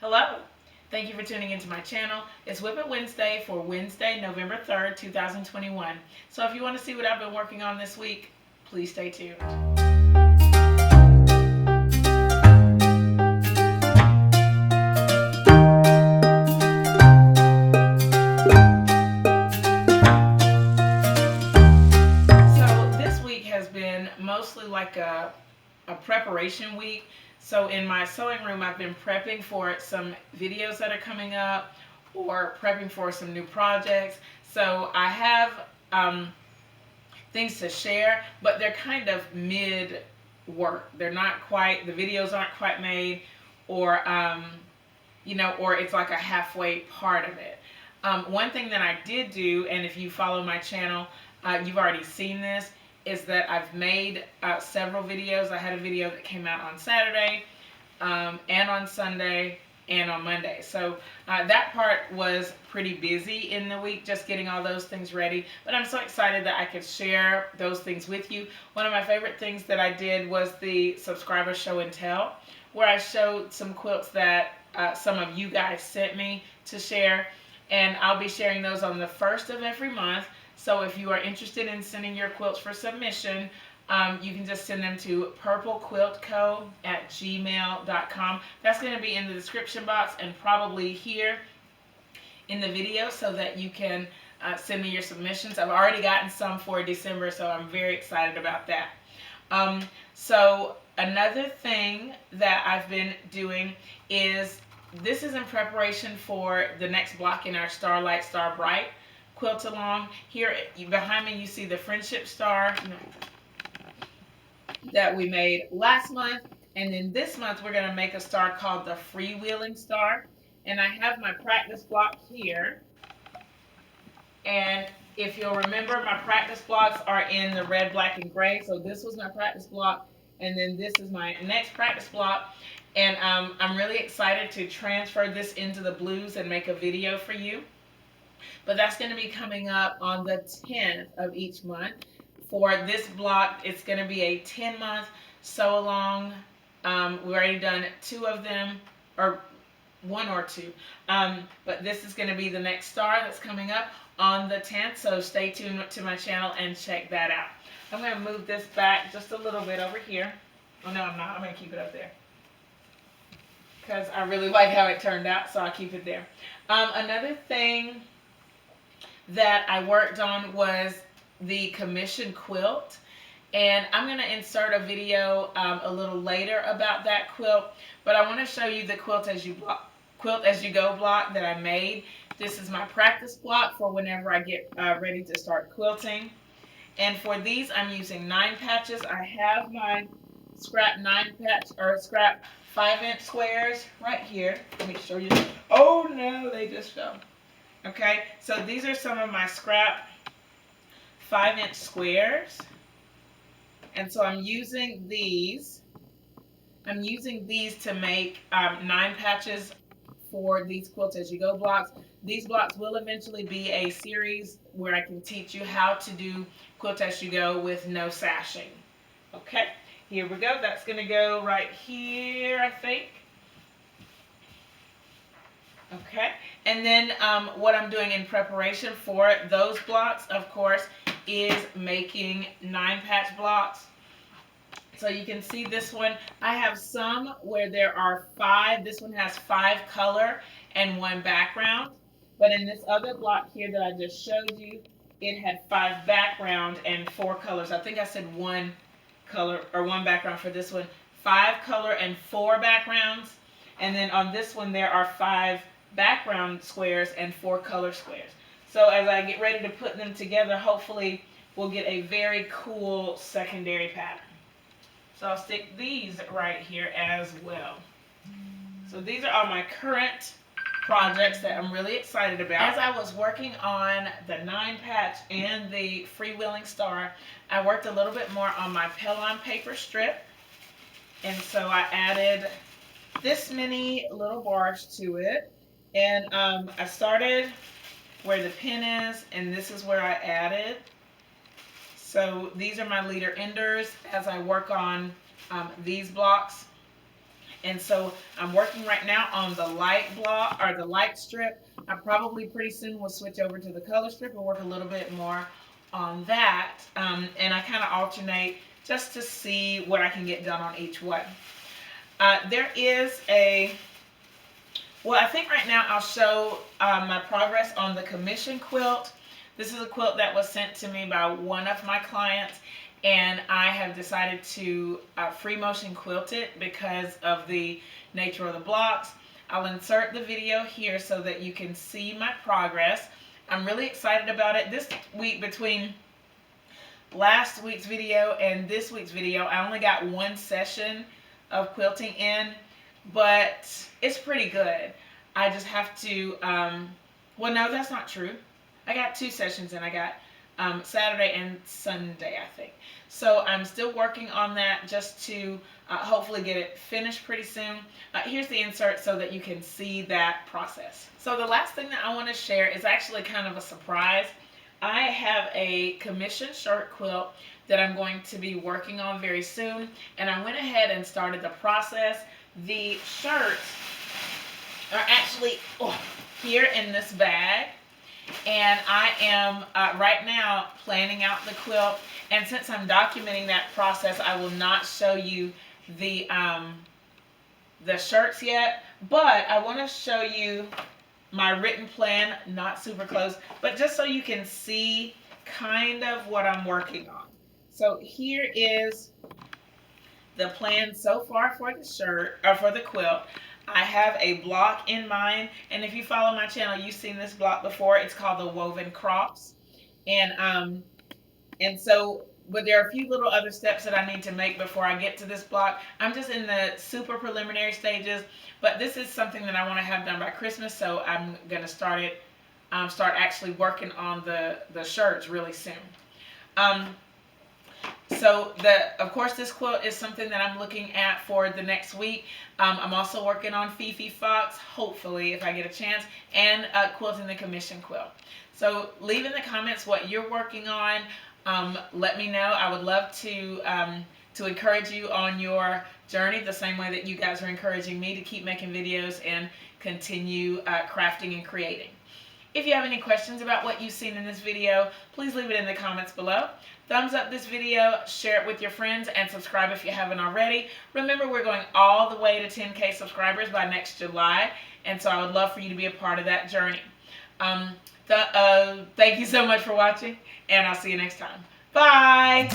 Hello. Thank you for tuning into my channel. It's WIP It Wednesday for Wednesday, November 3rd, 2021. So if you want to see what I've been working on this week, please stay tuned. So this week has been mostly like a preparation week. So in my sewing room, I've been prepping for some videos that are coming up or prepping for some new projects. So I have things to share, but they're kind of mid work. They're not quite, the videos aren't quite made, or, or it's like a halfway part of it. One thing that I did do, and if you follow my channel, you've already seen this, is that I've made several videos. I had a video that came out on Saturday, and on Sunday, and on Monday. So that part was pretty busy in the week, just getting all those things ready. But I'm so excited that I could share those things with you. One of my favorite things that I did was the subscriber show and tell, where I showed some quilts that some of you guys sent me to share. And I'll be sharing those on the first of every month. So if you are interested in sending your quilts for submission, you can just send them to purplequiltco@gmail.com. That's going to be in the description box and probably here in the video so that you can send me your submissions. I've already gotten some for December, so I'm very excited about that. So another thing that I've been doing is, this is in preparation for the next block in our Starlight Star Bright quilt along. Here behind me you see the Friendship Star that we made last month, and then this month we're going to make a star called the Freewheeling Star. And I have my practice block here, and if you'll remember, my practice blocks are in the red, black, and gray. So this was my practice block, and then this is my next practice block. And I'm really excited to transfer this into the blues and make a video for you. But that's going to be coming up on the 10th of each month. For this block, it's going to be a 10-month sew along. We've already done 2 of them, or 1 or 2. But this is going to be the next star that's coming up on the 10th. So stay tuned to my channel and check that out. I'm going to move this back just a little bit over here. Oh no, I'm not. I'm going to keep it up there, because I really like how it turned out, so I'll keep it there. Another thing that I worked on was the commission quilt, and I'm going to insert a video a little later about that quilt, but I want to show you the quilt as you go block that I made. This is my practice block for whenever I get ready to start quilting. And for these, I'm using 9 patches. I have my scrap 5-inch squares right here. Let me show you. Oh no, they just fell. Okay, so these are some of my scrap 5-inch squares, and so I'm using these. I'm using these to make 9 patches for these Quilt As You Go blocks. These blocks will eventually be a series where I can teach you how to do Quilt As You Go with no sashing. Okay, here we go. That's going to go right here, I think. Okay, and then what I'm doing in preparation for those blocks, of course, is making 9-patch blocks. So you can see this one. I have some where there are 5. This one has 5 color and 1 background. But in this other block here that I just showed you, it had 5 background and 4 colors. I think I said 1 color or 1 background for this one. 5 color and 4 backgrounds. And then on this one there are 5 background squares and 4 color squares. So as I get ready to put them together, hopefully we'll get a very cool secondary pattern. So I'll stick these right here as well. So these are all my current projects that I'm really excited about. As I was working on the 9-patch and the Freewheeling Star, I worked a little bit more on my Pellon paper strip. And so I added this many little bars to it. And I started where the pin is, and this is where I added. So these are my leader enders as I work on these blocks. And so I'm working right now on the light block or the light strip. I probably pretty soon will switch over to the color strip and work a little bit more on that. And I kind of alternate just to see what I can get done on each one. There is well, I think right now I'll show my progress on the commission quilt. This is a quilt that was sent to me by one of my clients, and I have decided to free motion quilt it because of the nature of the blocks. I'll insert the video here so that you can see my progress. I'm really excited about it. This week, between last week's video and this week's video, I only got one session of quilting in, but it's pretty good. I just have to, well, no, that's not true. I got 2 sessions and I got Saturday and Sunday, I think. So I'm still working on that just to hopefully get it finished pretty soon. Here's the insert so that you can see that process. So the last thing that I want to share is actually kind of a surprise. I have a commission shirt quilt that I'm going to be working on very soon, and I went ahead and started the process. The shirts are actually here in this bag, and I am right now planning out the quilt. And since I'm documenting that process, I will not show you the shirts yet, but I want to show you my written plan, not super close, but just so you can see kind of what I'm working on. So here is the plan so far for the shirt, or for the quilt. I have a block in mind, and if you follow my channel, you've seen this block before. It's called the Woven Cross, and so, but there are a few little other steps that I need to make before I get to this block. I'm just in the super preliminary stages, but this is something that I want to have done by Christmas, so I'm going to start actually working on the shirts really soon. So of course this quilt is something that I'm looking at for the next week. I'm also working on Fifi Fox, hopefully if I get a chance, and quilting the commission quilt. So leave in the comments what you're working on. Let me know. I would love to encourage you on your journey the same way that you guys are encouraging me to keep making videos and continue crafting and creating. If you have any questions about what you've seen in this video, please leave it in the comments below. Thumbs up this video, share it with your friends, and subscribe if you haven't already. Remember, we're going all the way to 10K subscribers by next July, and so I would love for you to be a part of that journey. Thank you so much for watching, and I'll see you next time. Bye!